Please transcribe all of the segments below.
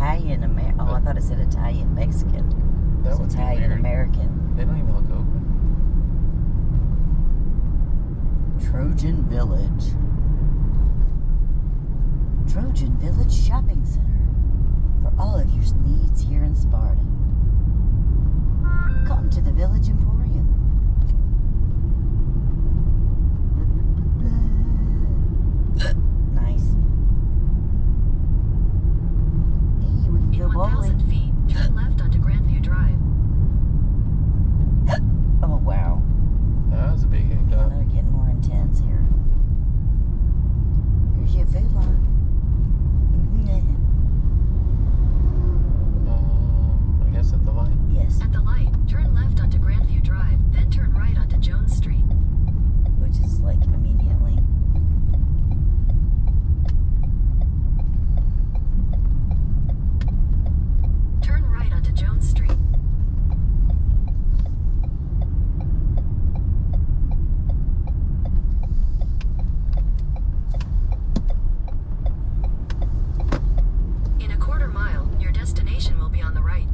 Italian American. Oh, I thought it said Italian Mexican. That It's would be Italian weird. American. They don't even look open. Trojan Village. Trojan Village Shopping Center. For all of your needs here in Sparta. Come to the Village Emporium. Nice. Hey, we can go In 1,000 bowling. feet, turn left onto Grandview Drive. Oh, wow. That was a big Yeah, hiccup. they're getting more intense here. Here's your food line. I guess at the light. Yes, At the light, turn left onto Grandview Drive, then turn right onto Jones Street. which is like immediately. Turn right onto Jones Street. In a quarter mile, your destination will be on the right.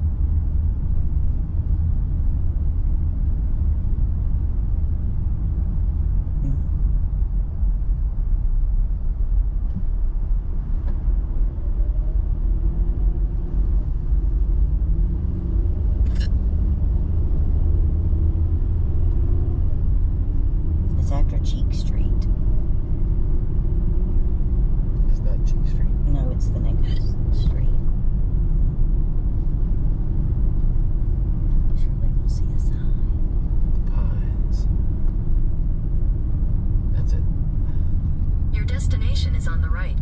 It's after Cheek Street. Is that Cheek Street? No, it's the next street. Surely we'll see a sign. The Pines. That's it. Your destination is on the right.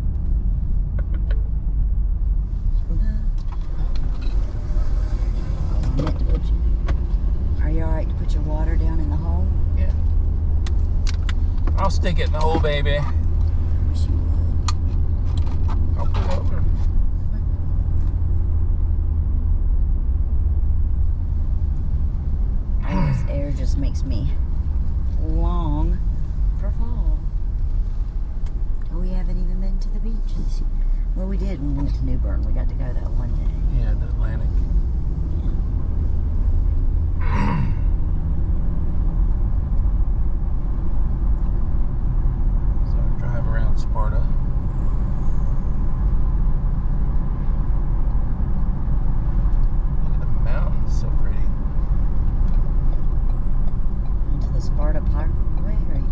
I meant to put Are you alright to put your water down in the hole? Yeah. I'll stick it in the hole, baby. Wish you would. I'll pull over. This air just makes me long for fall. We haven't even been to the beaches. Well, we did when we went to New Bern. We got to go that one day. Yeah, the Atlantic. So I drive around Sparta. Look at the mountains, so pretty. Into the Sparta Parkway, right?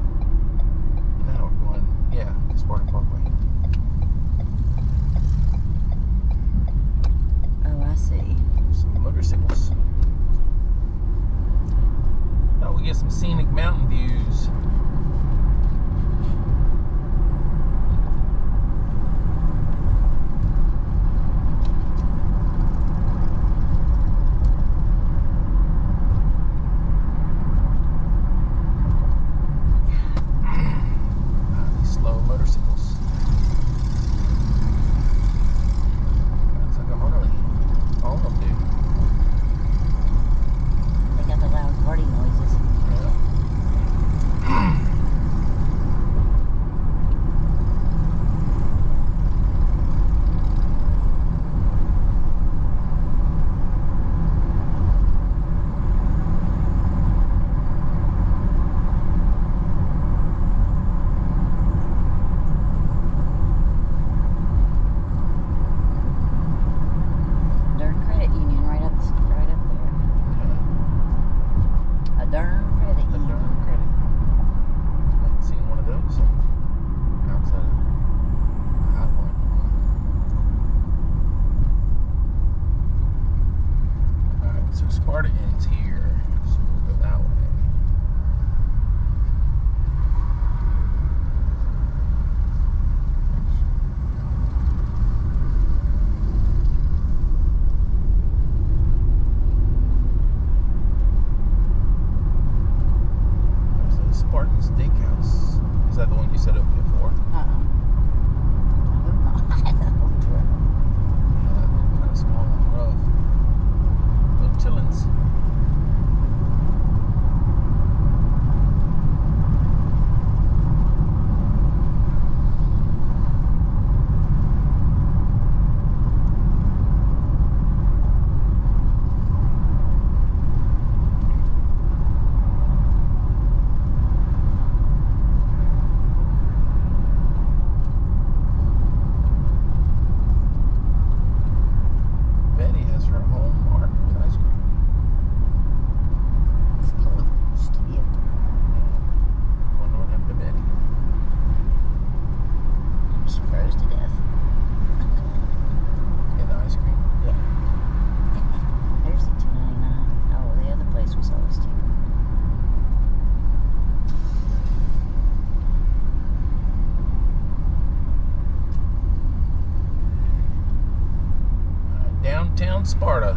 Now we're going, yeah, Sparta Parkway. Oh, I see. Uptown Sparta.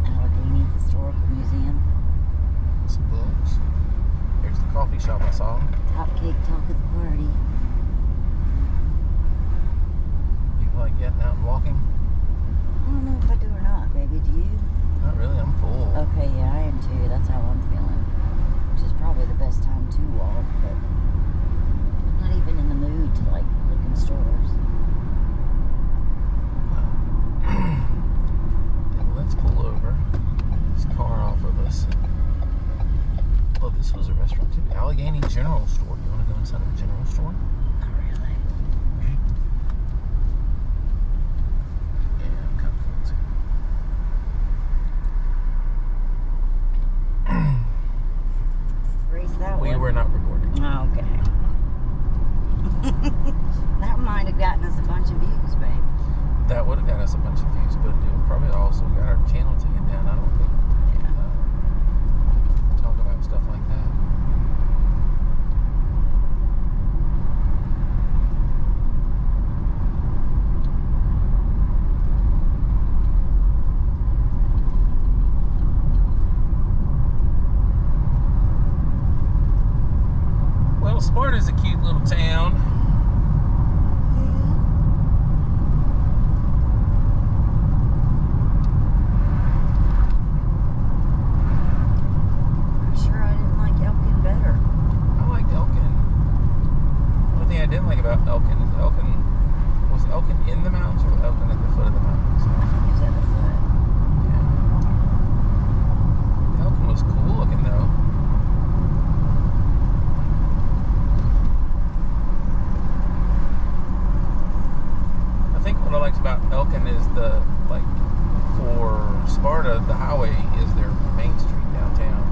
Alleghany Historical Museum. Some books. Here's the coffee shop I saw. Top cake talk of the party. You like getting out and walking? I don't know if I do or not, baby. Do you? Not really, I'm full. Okay, yeah, I am too. That's how I'm feeling. Which is probably the best time to walk, but I'm not even in the mood to like look in stores. Then let's pull over this car off of us. Oh, this was a restaurant too. Alleghany General Store. You want to go inside of a general store? Not really. Yeah, I'm kind of full too. Raise that We one. were not recording. Oh, okay. That might have gotten us a bunch of views, babe. That would have got us a bunch of views, but it would probably also got our channel taken down. I don't think. Talk about stuff like that. Well, Sparta's a cute little town. I'm sure I didn't like Elkin better. I liked Elkin. One thing I didn't like about Elkin is was Elkin in the mountains or was Elkin at the foot of the mountains? I think it was at the foot. Yeah. Elkin was cool looking though. I think what I liked about Elkin is for Sparta, the highway is their main street downtown.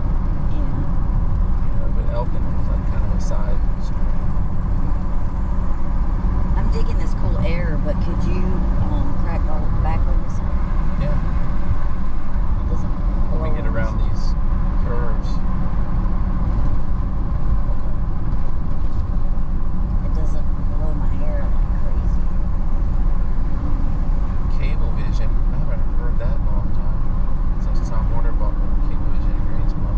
Yeah. You know, but Elkin was like kind of a side street. I'm digging this cool air, but could you crack all the back windows up? Yeah. It doesn't Let blow me get around these curves. It doesn't blow my hair like crazy. Cable vision. I haven't heard that in a long time. Since Tom Warner bought cable vision in Greensboro.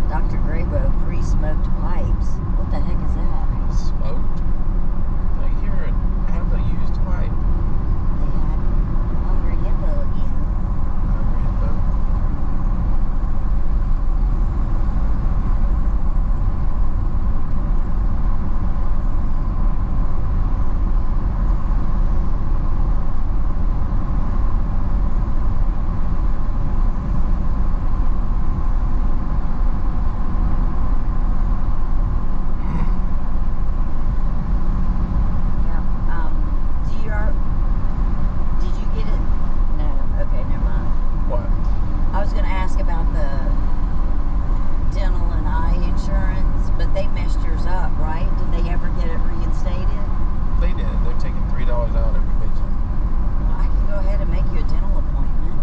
Dr. Graybo pre-smoked pipes. What the heck is that? Smoked. I hear it. Have a used pipe. They had Hungry Hippo again. Yeah. Did you get it? No. Okay, never mind. What? I was going to ask about the dental and eye insurance, but they messed yours up, right? Did they ever get it reinstated? They did. They're taking $3 out every paycheck. Well, I can go ahead and make you a dental appointment.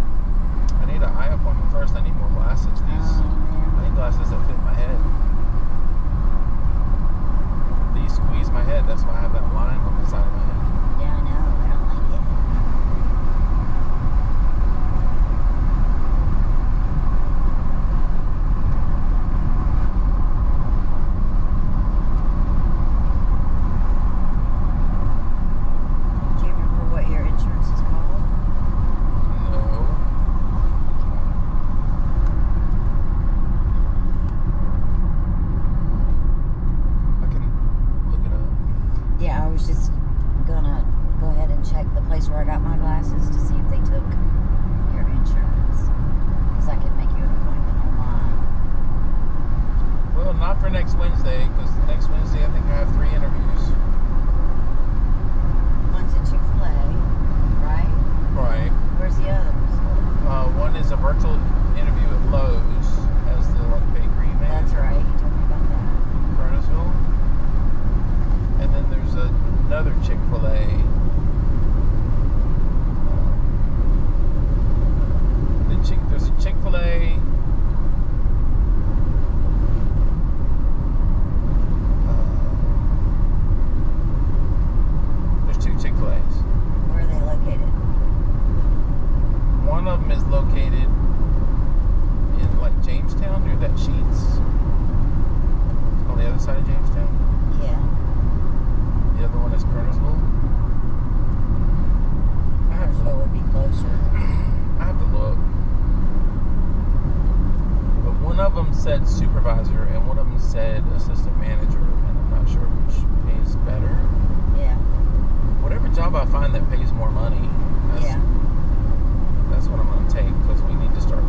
I need an eye appointment first. I need more glasses. I Man. need glasses that fit my head. These squeeze my head. That's why I have that line on the side of my head. Yeah, I know. I don't like it. Do you remember what your insurance is called? No. I can look it up. Yeah, I was just gonna go ahead and check the place where I got my glasses to see if they took your insurance. Because I could make you an appointment online. Well, not for next Wednesday, because next Wednesday I think I have 3 interviews. One's at Chick-fil-A, right? Right. Where's the others? One is a virtual interview at Lowe's as the bakery manager. That's right, you told me about that. In Furnace,ville. And then there's another Chick-fil-A. There's he said assistant manager, and I'm not sure which pays better. Yeah. Whatever job I find that pays more money, that's what I'm going to take, because we need to start